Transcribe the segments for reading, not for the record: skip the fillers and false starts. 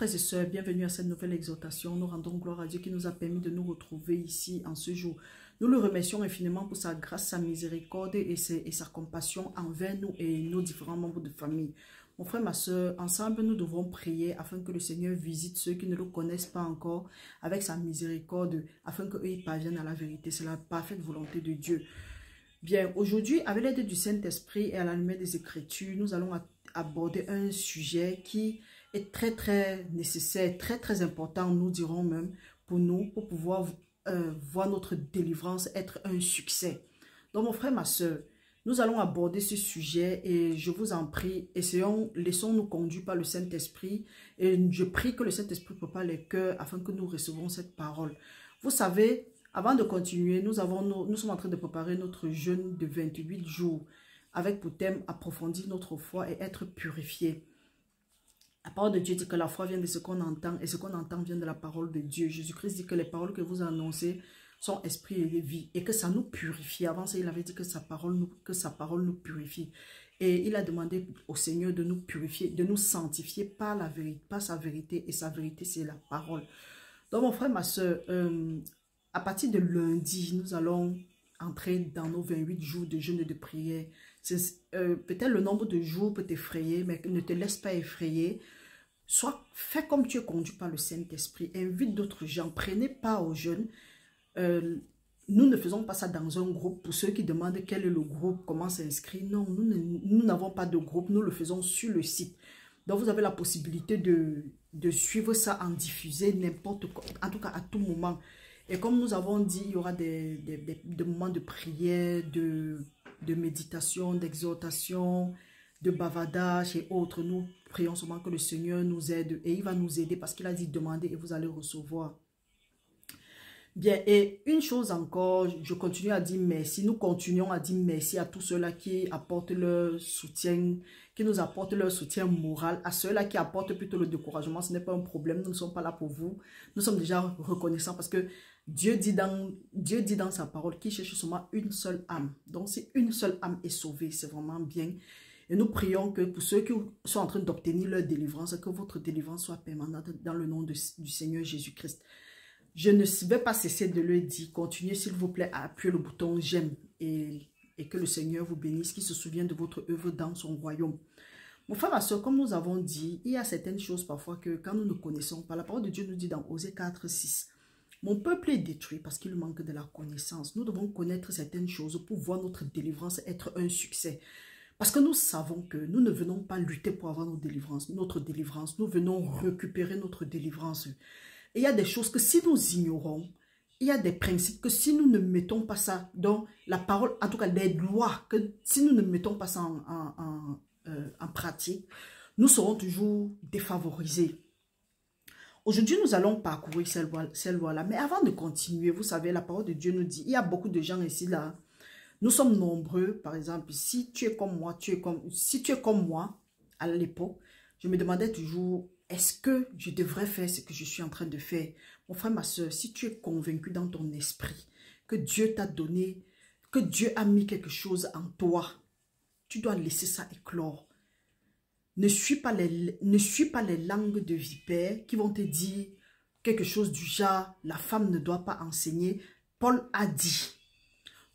frères et sœurs, bienvenue à cette nouvelle exhortation. Nous rendons gloire à Dieu qui nous a permis de nous retrouver ici en ce jour. Nous le remercions infiniment pour sa grâce, sa miséricorde et sa compassion envers nous et nos différents membres de famille. Mon frère, ma soeur, ensemble nous devons prier afin que le Seigneur visite ceux qui ne le connaissent pas encore avec sa miséricorde, afin qu'eux parviennent à la vérité. C'est la parfaite volonté de Dieu. Bien, aujourd'hui, avec l'aide du Saint-Esprit et à la lumière des Écritures, nous allons aborder un sujet qui est très nécessaire, très important, nous dirons même, pour nous, pour pouvoir voir notre délivrance être un succès. Donc, mon frère, ma soeur, nous allons aborder ce sujet et je vous en prie, laissons-nous conduire par le Saint-Esprit et je prie que le Saint-Esprit prépare les cœurs afin que nous recevons cette parole. Vous savez, avant de continuer, nous sommes en train de préparer notre jeûne de 28 jours avec pour thème approfondir notre foi et être purifié. La parole de Dieu dit que la foi vient de ce qu'on entend et ce qu'on entend vient de la parole de Dieu. Jésus-Christ dit que les paroles que vous annoncez sont esprit et vie et que ça nous purifie. Avant ça, il avait dit que sa parole nous purifie. Et il a demandé au Seigneur de nous purifier, de nous sanctifier par la vérité, par sa vérité. Et sa vérité, c'est la parole. Donc, mon frère, ma soeur, à partir de lundi, nous allons entrer dans nos 28 jours de jeûne et de prière. Peut-être le nombre de jours peut t'effrayer, mais ne te laisse pas effrayer. Fais comme tu es conduit par le Saint-Esprit. Invite d'autres gens. Prenez part au jeûne. Nous ne faisons pas ça dans un groupe. Pour ceux qui demandent quel est le groupe, comment s'inscrire. Non, nous n'avons pas de groupe. Nous le faisons sur le site. Donc, vous avez la possibilité de suivre ça en diffusé n'importe quoi. En tout cas, à tout moment. Et comme nous avons dit, il y aura des moments de prière, de méditation, d'exhortation, de bavardage et autres. Nous prions seulement que le Seigneur nous aide et il va nous aider parce qu'il a dit demandez et vous allez recevoir. Bien, et une chose encore, je continue à dire merci. Nous continuons à dire merci à tous ceux-là qui apportent leur soutien, qui nous apportent leur soutien moral, à ceux-là qui apportent plutôt le découragement. Ce n'est pas un problème, nous ne sommes pas là pour vous. Nous sommes déjà reconnaissants parce que Dieu dit dans sa parole qu'il cherche seulement une seule âme. Donc, si une seule âme est sauvée, c'est vraiment bien. Et nous prions que pour ceux qui sont en train d'obtenir leur délivrance, que votre délivrance soit permanente dans le nom du Seigneur Jésus-Christ. Je ne vais pas cesser de le dire. Continuez s'il vous plaît à appuyer le bouton j'aime et que le Seigneur vous bénisse, qu'il se souvienne de votre œuvre dans son royaume. Mon frère, ma soeur, comme nous avons dit, il y a certaines choses parfois que quand nous ne connaissons pas, la parole de Dieu nous dit dans Osée 4, 6. Mon peuple est détruit parce qu'il manque de la connaissance. Nous devons connaître certaines choses pour voir notre délivrance être un succès. Parce que nous savons que nous ne venons pas lutter pour avoir notre délivrance. Nous venons récupérer notre délivrance. Et il y a des choses que si nous ignorons, il y a des principes que si nous ne mettons pas ça dans la parole, en tout cas des lois, que si nous ne mettons pas ça en pratique, nous serons toujours défavorisés. Aujourd'hui, nous allons parcourir ces lois-là. Mais avant de continuer, vous savez, la parole de Dieu nous dit, il y a beaucoup de gens ici, là. Nous sommes nombreux, par exemple, si tu es comme moi, si tu es comme moi, à l'époque, je me demandais toujours, est-ce que je devrais faire ce que je suis en train de faire? Mon frère, ma soeur, si tu es convaincu dans ton esprit que Dieu t'a donné, que Dieu a mis quelque chose en toi, tu dois laisser ça éclore. Ne suis pas les langues de vipères qui vont te dire quelque chose du genre, la femme ne doit pas enseigner. Paul a dit.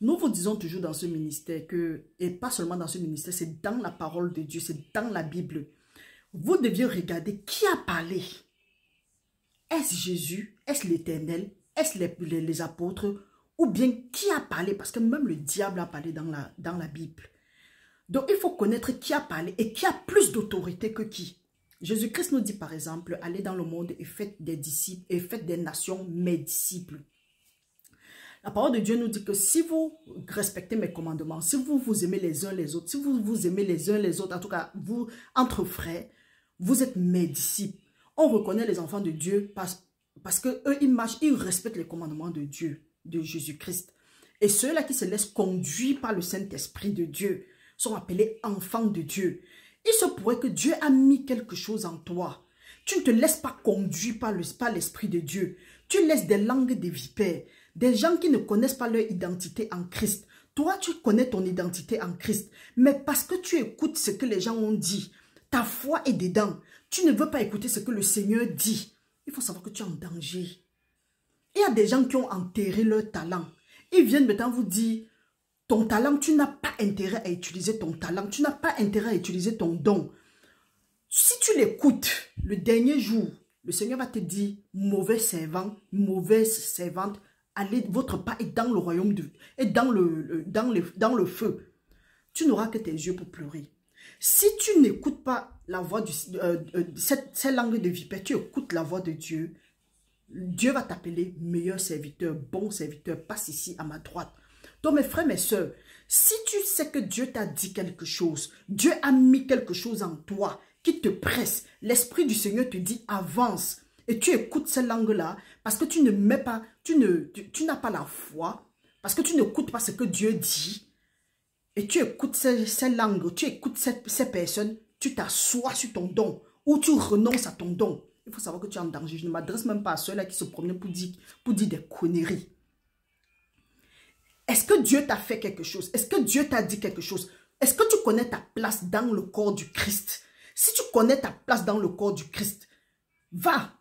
Nous vous disons toujours dans ce ministère que, et pas seulement dans ce ministère, c'est dans la parole de Dieu, c'est dans la Bible. Vous deviez regarder qui a parlé. Est-ce Jésus? Est-ce l'Éternel? Est-ce les apôtres? Ou bien qui a parlé? Parce que même le diable a parlé dans la Bible. Donc, il faut connaître qui a parlé et qui a plus d'autorité que qui. Jésus-Christ nous dit par exemple, allez dans le monde et faites des disciples et faites des nations mes disciples. La parole de Dieu nous dit que si vous respectez mes commandements, si vous vous aimez les uns les autres, si vous vous aimez les uns les autres, en tout cas, vous, entre frères, vous êtes mes disciples. On reconnaît les enfants de Dieu parce que eux, ils marchent, ils respectent les commandements de Dieu, de Jésus-Christ. Et ceux-là qui se laissent conduire par le Saint-Esprit de Dieu sont appelés enfants de Dieu. Il se pourrait que Dieu a mis quelque chose en toi. Tu ne te laisses pas conduire par l'Esprit de Dieu. Tu laisses des langues des vipères, des gens qui ne connaissent pas leur identité en Christ. Toi, tu connais ton identité en Christ. Mais parce que tu écoutes ce que les gens ont dit, ta foi est dedans. Tu ne veux pas écouter ce que le Seigneur dit. Il faut savoir que tu es en danger. Il y a des gens qui ont enterré leur talent. Ils viennent maintenant vous dire, ton talent, tu n'as pas intérêt à utiliser ton talent. Tu n'as pas intérêt à utiliser ton don. Si tu l'écoutes, le dernier jour, le Seigneur va te dire, mauvais servant, mauvaise servante, allez, votre pas est dans le royaume, est dans le feu. Tu n'auras que tes yeux pour pleurer. Si tu n'écoutes pas la voix de cette langue de vipère, tu écoutes la voix de Dieu, Dieu va t'appeler meilleur serviteur, bon serviteur, passe ici à ma droite. Donc mes frères, mes soeurs, si tu sais que Dieu t'a dit quelque chose, Dieu a mis quelque chose en toi qui te presse, l'Esprit du Seigneur te dit avance et tu écoutes cette langue-là parce que tu ne mets pas, tu n'as pas la foi, parce que tu n'écoutes pas ce que Dieu dit et tu écoutes ces langues, tu écoutes ces personnes, tu t'assois sur ton don ou tu renonces à ton don. Il faut savoir que tu es en danger. Je ne m'adresse même pas à ceux-là qui se promènent pour dire des conneries. Est-ce que Dieu t'a fait quelque chose? Est-ce que Dieu t'a dit quelque chose? Est-ce que tu connais ta place dans le corps du Christ? Si tu connais ta place dans le corps du Christ, va.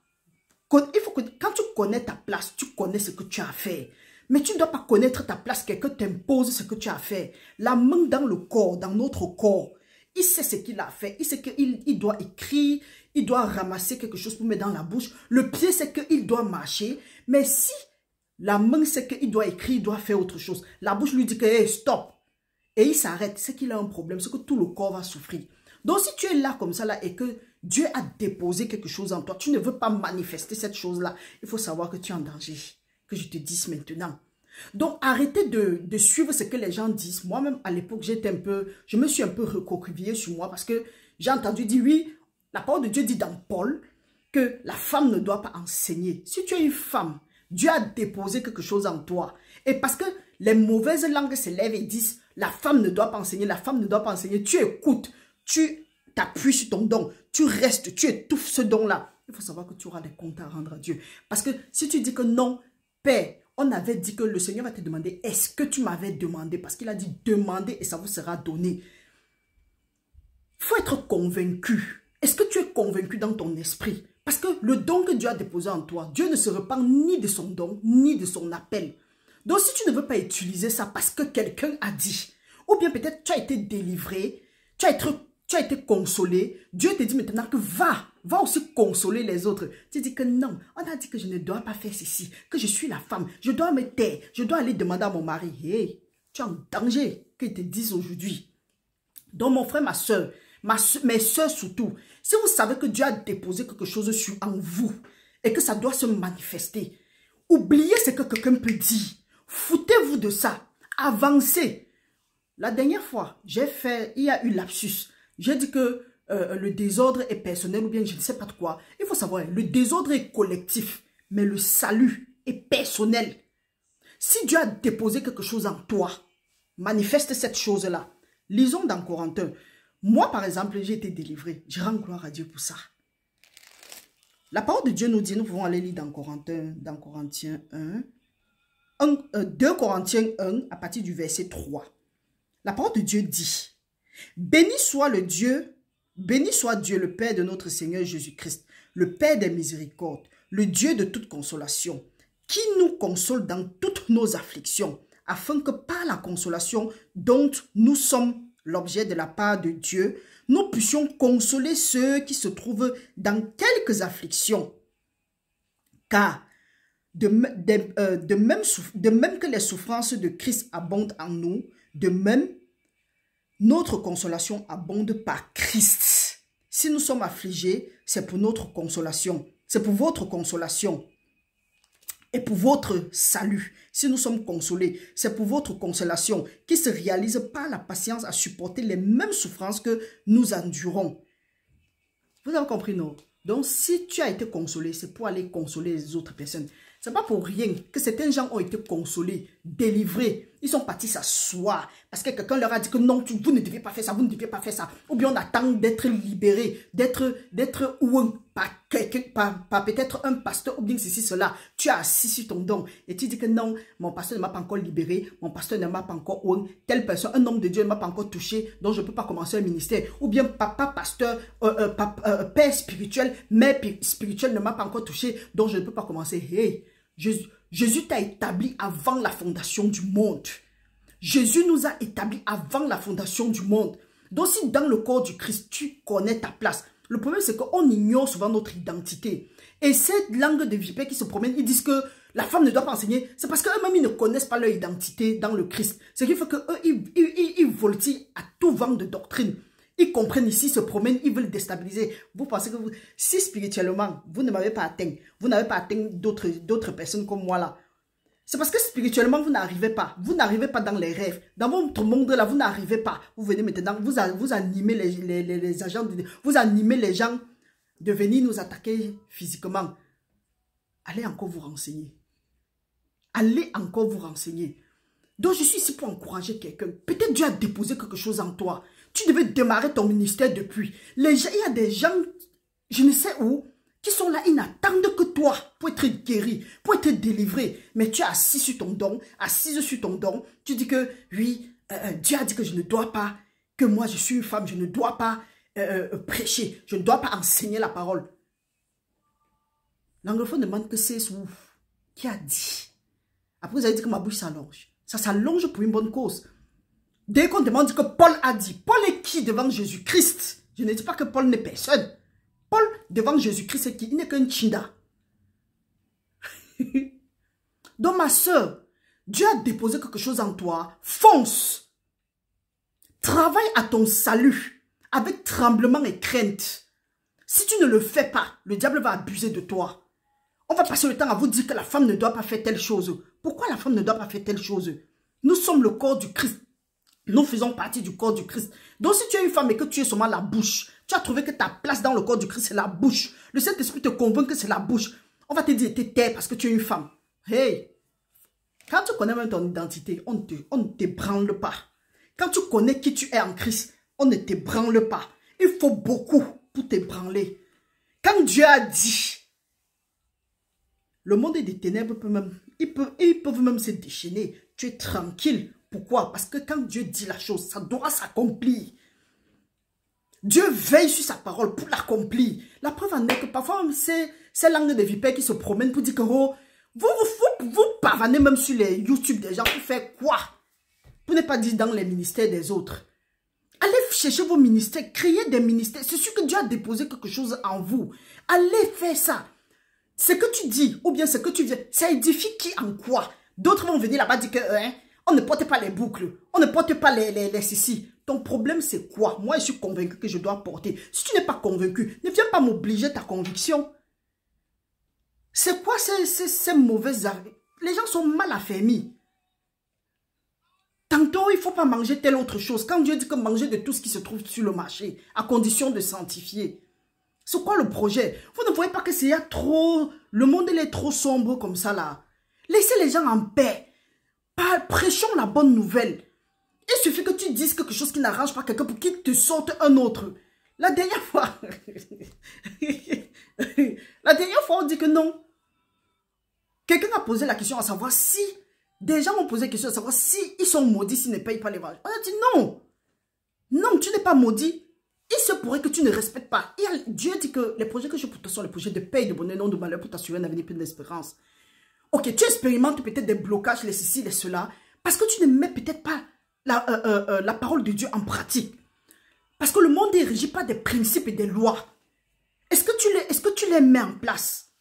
Il faut que quand tu connais ta place, tu connais ce que tu as à faire. Mais tu ne dois pas connaître ta place, quelqu'un t'impose ce que tu as à faire. La main dans le corps, dans notre corps, il sait ce qu'il a fait. Il sait qu'il doit écrire, il doit ramasser quelque chose pour mettre dans la bouche. Le pied, c'est qu'il doit marcher. Mais si la main, c'est qu'il doit écrire, il doit faire autre chose. La bouche lui dit que hey, stop. Et il s'arrête. C'est qu'il a un problème. C'est que tout le corps va souffrir. Donc si tu es là comme ça là, et que Dieu a déposé quelque chose en toi, tu ne veux pas manifester cette chose-là, il faut savoir que tu es en danger. Que je te dise maintenant. Donc arrêtez de suivre ce que les gens disent. Moi-même à l'époque, je me suis un peu recroquevillée sur moi parce que j'ai entendu dire oui, la parole de Dieu dit dans Paul que la femme ne doit pas enseigner. Si tu es une femme, Dieu a déposé quelque chose en toi. Et parce que les mauvaises langues se lèvent et disent la femme ne doit pas enseigner, la femme ne doit pas enseigner. Tu écoutes, tu t'appuies sur ton don, tu restes, tu étouffes ce don-là. Il faut savoir que tu auras des comptes à rendre à Dieu. Parce que si tu dis que non, Père, on avait dit que le Seigneur va te demander, est-ce que tu m'avais demandé? Parce qu'il a dit, demandez et ça vous sera donné. Il faut être convaincu. Est-ce que tu es convaincu dans ton esprit? Parce que le don que Dieu a déposé en toi, Dieu ne se repent ni de son don, ni de son appel. Donc si tu ne veux pas utiliser ça parce que quelqu'un a dit, ou bien peut-être tu as été délivré, tu as été consolé, Dieu te dit maintenant que va aussi consoler les autres. Tu dis que non, on a dit que je ne dois pas faire ceci, que je suis la femme, je dois me taire, je dois aller demander à mon mari. Hey, tu es en danger, qu'ils te disent aujourd'hui. Donc mon frère, ma soeur, mes soeurs surtout, si vous savez que Dieu a déposé quelque chose en vous et que ça doit se manifester, oubliez ce que quelqu'un peut dire. Foutez-vous de ça. Avancez. La dernière fois, il y a eu lapsus. J'ai dit que le désordre est personnel ou bien je ne sais pas de quoi. Il faut savoir, le désordre est collectif, mais le salut est personnel. Si Dieu a déposé quelque chose en toi, manifeste cette chose-là. Lisons dans Corinthiens. Moi, par exemple, j'ai été délivré. Je rends gloire à Dieu pour ça. La parole de Dieu nous dit, nous pouvons aller lire dans Corinthiens 2 Corinthiens 1, à partir du verset 3. La parole de Dieu dit, béni soit Dieu, le Père de notre Seigneur Jésus-Christ, le Père des miséricordes, le Dieu de toute consolation, qui nous console dans toutes nos afflictions, afin que par la consolation dont nous sommes l'objet de la part de Dieu, nous puissions consoler ceux qui se trouvent dans quelques afflictions. Car de même que les souffrances de Christ abondent en nous, de même, notre consolation abonde par Christ. Si nous sommes affligés, c'est pour notre consolation. C'est pour votre consolation et pour votre salut. Si nous sommes consolés, c'est pour votre consolation qui se réalise par la patience à supporter les mêmes souffrances que nous endurons. Vous avez compris, non? Donc, si tu as été consolé, c'est pour aller consoler les autres personnes. Ce n'est pas pour rien que certains gens ont été consolés délivrés. Ils sont partis s'asseoir parce que quelqu'un leur a dit que non, vous ne devez pas faire ça, vous ne devez pas faire ça. Ou bien on attend d'être libéré, d'être par peut-être un pasteur ou bien ceci, cela. Tu as assis sur ton don et tu dis que non, mon pasteur ne m'a pas encore libéré, mon pasteur ne m'a pas encore oué, telle personne, un homme de Dieu ne m'a pas encore touché, donc je ne peux pas commencer un ministère. Ou bien papa pasteur, père spirituel, mère spirituelle ne m'a pas encore touché, donc je ne peux pas commencer. Hey, Jésus t'a établi avant la fondation du monde. Jésus nous a établis avant la fondation du monde. Donc si dans le corps du Christ, tu connais ta place. Le problème c'est qu'on ignore souvent notre identité. Et cette langue de vipère qui se promène, ils disent que la femme ne doit pas enseigner. C'est parce qu'eux-mêmes, ils ne connaissent pas leur identité dans le Christ. Ce qui fait qu'eux, ils voltillent à tout vent de doctrine. Ils comprennent ici, se promènent, ils veulent déstabiliser. Vous pensez que si spirituellement, vous ne m'avez pas atteint, vous n'avez pas atteint d'autres personnes comme moi là. C'est parce que spirituellement, vous n'arrivez pas. Vous n'arrivez pas dans les rêves. Dans votre monde là, vous n'arrivez pas. Vous venez maintenant, vous animez les agents, vous animez les gens de venir nous attaquer physiquement. Allez encore vous renseigner. Allez encore vous renseigner. Donc je suis ici pour encourager quelqu'un. Peut-être Dieu a déposé quelque chose en toi. Tu devais démarrer ton ministère depuis. Il y a des gens, je ne sais où, qui sont là, ils n'attendent que toi pour être guéri, pour être délivré. Mais tu es assis sur ton don, assise sur ton don. Tu dis que, oui, Dieu a dit que je ne dois pas, que moi je suis une femme, je ne dois pas prêcher, je ne dois pas enseigner la parole. L'anglophone demande que c'est où qui a dit. Après vous avez dit que ma bouche s'allonge. Ça s'allonge pour une bonne cause. Dès qu'on demande que Paul a dit, Paul est qui devant Jésus-Christ? Je ne dis pas que Paul n'est personne. Paul, devant Jésus-Christ, est qui? Il n'est qu'un chinda. Donc, ma soeur, Dieu a déposé quelque chose en toi. Fonce. Travaille à ton salut avec tremblement et crainte. Si tu ne le fais pas, le diable va abuser de toi. On va passer le temps à vous dire que la femme ne doit pas faire telle chose. Pourquoi la femme ne doit pas faire telle chose? Nous sommes le corps du Christ. Nous faisons partie du corps du Christ. Donc, si tu es une femme et que tu es seulement la bouche, tu as trouvé que ta place dans le corps du Christ, c'est la bouche. Le Saint-Esprit te convainc que c'est la bouche. On va te dire, t'es parce que tu es une femme. Hey! Quand tu connais même ton identité, on ne t'ébranle pas. Quand tu connais qui tu es en Christ, on ne t'ébranle pas. Il faut beaucoup pour t'ébranler. Quand Dieu a dit, le monde des ténèbres peut même, ils peuvent même se déchaîner. Tu es tranquille. Pourquoi? Parce que quand Dieu dit la chose, ça doit s'accomplir. Dieu veille sur sa parole pour l'accomplir. La preuve en est que parfois, c'est langue de vipère qui se promènent pour dire que oh, vous parvenez même sur les YouTube des gens pour faire quoi? Pour ne pas dire dans les ministères des autres. Allez chercher vos ministères, créez des ministères. C'est sûr que Dieu a déposé quelque chose en vous. Allez faire ça. Ce que tu dis, ou bien ce que tu viens, ça édifie qui en quoi? D'autres vont venir là-bas dire que on ne porte pas les boucles, on ne porte pas les ceci. Ton problème, c'est quoi? Moi, je suis convaincu que je dois porter. Si tu n'es pas convaincu, ne viens pas m'obliger ta conviction. C'est quoi ces mauvaises armes? Les gens sont mal affermis. Tantôt, il ne faut pas manger telle autre chose. Quand Dieu dit que manger de tout ce qui se trouve sur le marché, à condition de sanctifier. C'est quoi le projet? Vous ne voyez pas que c'est trop... Le monde, il est trop sombre comme ça, là. Laissez les gens en paix. Prêchons la bonne nouvelle. Il suffit que tu dises quelque chose qui n'arrange pas quelqu'un pour qu'il te sorte un autre. La dernière fois, on dit que non. Quelqu'un a posé la question à savoir si, des gens ont posé la question à savoir si ils sont maudits s'ils ne payent pas l'évangile. On a dit non. Non, tu n'es pas maudit. Il se pourrait que tu ne respectes pas. Dieu dit que les projets que je pour toi sont les projets de paix, de bonheur, non de malheur pour t'assurer un avenir plein d'espérance. Ok, tu expérimentes peut-être des blocages, les ceci, les cela, parce que tu ne mets peut-être pas la parole de Dieu en pratique. Parce que le monde est régi par des principes et des lois. Est-ce que tu les mets en place?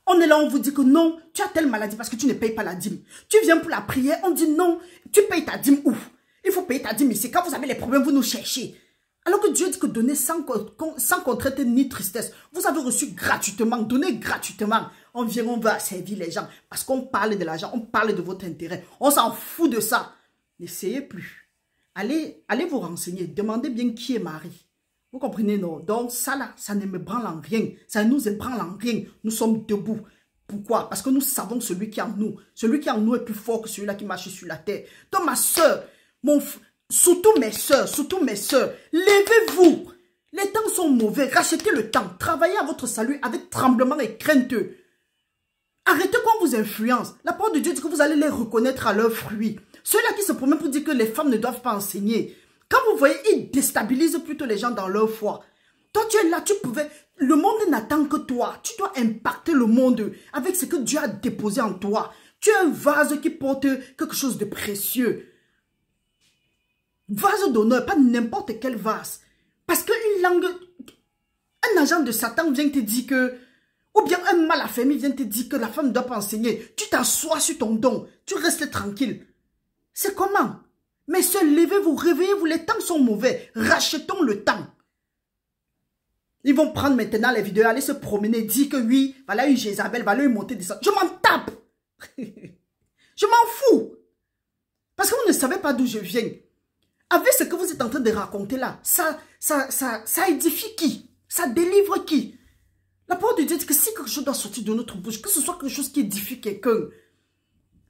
On est là, on vous dit que non, tu as telle maladie parce que tu ne payes pas la dîme. Tu viens pour la prière, on dit non, tu payes ta dîme où? Il faut payer ta dîme ici. Quand vous avez les problèmes, vous nous cherchez. Alors que Dieu dit que donner sans contrainte ni tristesse. Vous avez reçu gratuitement, donnez gratuitement. On vient, on va servir les gens. Parce qu'on parle de l'argent, on parle de votre intérêt. On s'en fout de ça. N'essayez plus. Allez vous renseigner. Demandez bien qui est Marie. Vous comprenez, non? Donc ça là, ça ne me branle en rien. Ça ne nous ébranle en rien. Nous sommes debout. Pourquoi? Parce que nous savons celui qui est en nous. Celui qui est en nous est plus fort que celui-là qui marche sur la terre. Donc ma soeur, surtout mes soeurs, levez-vous. Les temps sont mauvais. Rachetez le temps. Travaillez à votre salut avec tremblement et crainte. Arrêtez qu'on vous influence. La parole de Dieu dit que vous allez les reconnaître à leurs fruits. Ceux-là qui se promènent pour dire que les femmes ne doivent pas enseigner. Quand vous voyez, ils déstabilisent plutôt les gens dans leur foi. Toi, tu es là, tu pouvais... Le monde n'attend que toi. Tu dois impacter le monde avec ce que Dieu a déposé en toi. Tu es un vase qui porte quelque chose de précieux. Vase d'honneur, pas n'importe quel vase. Parce qu'une langue... Un agent de Satan vient te dire que... Ou bien un mal affermi vient te dire que la femme ne doit pas enseigner. Tu t'assois sur ton don. Tu restes tranquille. C'est comment? Mais se levez-vous, réveillez-vous. Les temps sont mauvais. Rachetons le temps. Ils vont prendre maintenant les vidéos, aller se promener, dire que oui, voilà une Jézabel, voilà une montée, descendre. Je m'en tape. Je m'en fous. Parce que vous ne savez pas d'où je viens. Avec ce que vous êtes en train de raconter là, ça édifie qui? Ça délivre qui? La parole de Dieu dit que si quelque chose doit sortir de notre bouche, que ce soit quelque chose qui édifie quelqu'un.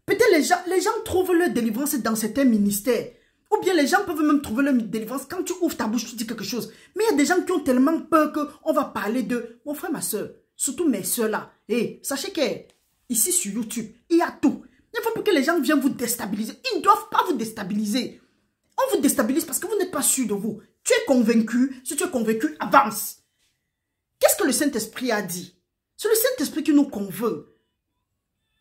Peut-être les gens trouvent leur délivrance dans certains ministères. Ou bien les gens peuvent même trouver leur délivrance. Quand tu ouvres ta bouche, tu dis quelque chose. Mais il y a des gens qui ont tellement peur qu'on va parler de... Mon frère, ma soeur, surtout mes soeurs là. Et sachez qu'ici sur YouTube, il y a tout. Il ne faut pas que les gens viennent vous déstabiliser. Ils ne doivent pas vous déstabiliser. On vous déstabilise parce que vous n'êtes pas sûr de vous. Tu es convaincu. Si tu es convaincu, avance. Qu'est-ce que le Saint-Esprit a dit? C'est le Saint-Esprit qui nous convainc.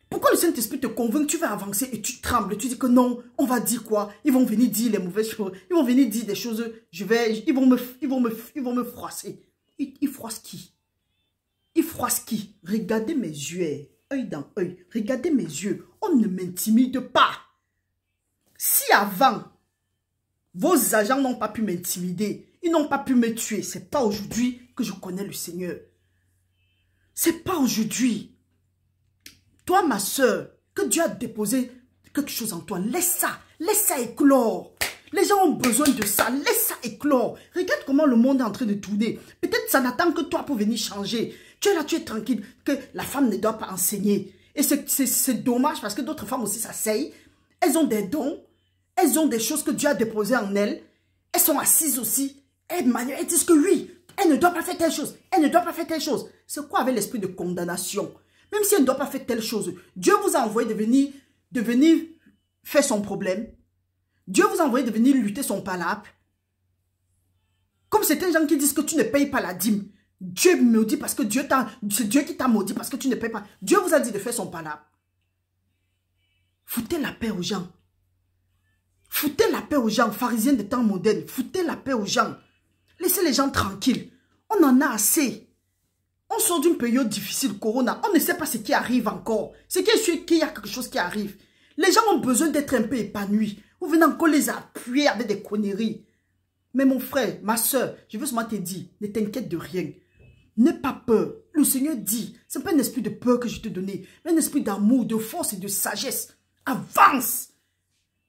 Pourquoi le Saint-Esprit te convainc, tu vas avancer et tu trembles, tu dis que non, on va dire quoi? Ils vont venir dire les mauvaises choses, ils vont venir dire des choses, ils vont me froisser. Ils froissent qui? Ils froissent qui? Regardez mes yeux, œil dans œil, regardez mes yeux, on ne m'intimide pas. Si avant, vos agents n'ont pas pu m'intimider, ils n'ont pas pu me tuer, c'est pas aujourd'hui que je connais le Seigneur. C'est pas aujourd'hui. Toi, ma soeur, que Dieu a déposé quelque chose en toi, laisse ça éclore. Les gens ont besoin de ça, laisse ça éclore. Regarde comment le monde est en train de tourner. Peut-être ça n'attend que toi pour venir changer. Tu es là, tu es tranquille, que la femme ne doit pas enseigner. Et c'est dommage parce que d'autres femmes aussi s'asseyent. Elles ont des dons, elles ont des choses que Dieu a déposées en elles. Elles sont assises aussi. Elles disent que oui, elle ne doit pas faire telle chose, elle ne doit pas faire telle chose. C'est quoi avec l'esprit de condamnation? Même si elle ne doit pas faire telle chose, Dieu vous a envoyé de venir faire son problème. Dieu vous a envoyé de venir lutter son palabre. Comme certains gens qui disent que tu ne payes pas la dîme. Dieu maudit parce que c'est Dieu qui t'a maudit parce que tu ne payes pas. Dieu vous a dit de faire son palabre. Foutez la paix aux gens. Foutez la paix aux gens, pharisiens de temps moderne. Foutez la paix aux gens. Laissez les gens tranquilles. On en a assez. On sort d'une période difficile, Corona. On ne sait pas ce qui arrive encore. Ce qui est sûr qu'il y a quelque chose qui arrive. Les gens ont besoin d'être un peu épanouis. Vous venez encore les appuyer avec des conneries. Mais mon frère, ma soeur, je veux seulement te dire, ne t'inquiète de rien. N'aie pas peur. Le Seigneur dit, ce n'est pas un esprit de peur que je te donne, mais un esprit d'amour, de force et de sagesse. Avance.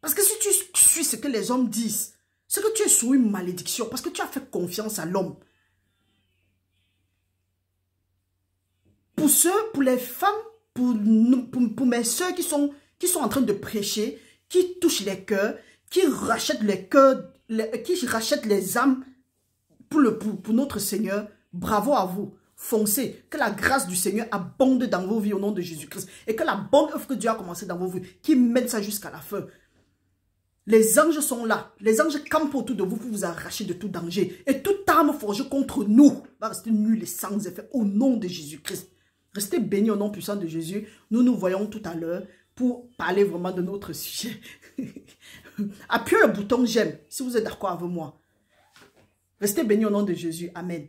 Parce que si tu suis ce que les hommes disent, c'est que tu es sous une malédiction parce que tu as fait confiance à l'homme. Pour les femmes, pour mes soeurs qui sont en train de prêcher, qui touchent les cœurs, qui rachètent les cœurs, qui rachètent les âmes pour notre Seigneur, bravo à vous. Foncez, que la grâce du Seigneur abonde dans vos vies au nom de Jésus-Christ. Et que la bonne œuvre que Dieu a commencé dans vos vies, qui mène ça jusqu'à la fin. Les anges sont là. Les anges campent autour de vous pour vous arracher de tout danger. Et toute arme forgée contre nous va rester nulle et sans effet au nom de Jésus-Christ. Restez bénis au nom puissant de Jésus. Nous nous voyons tout à l'heure pour parler vraiment de notre sujet. Appuyez le bouton j'aime si vous êtes d'accord avec moi. Restez bénis au nom de Jésus. Amen.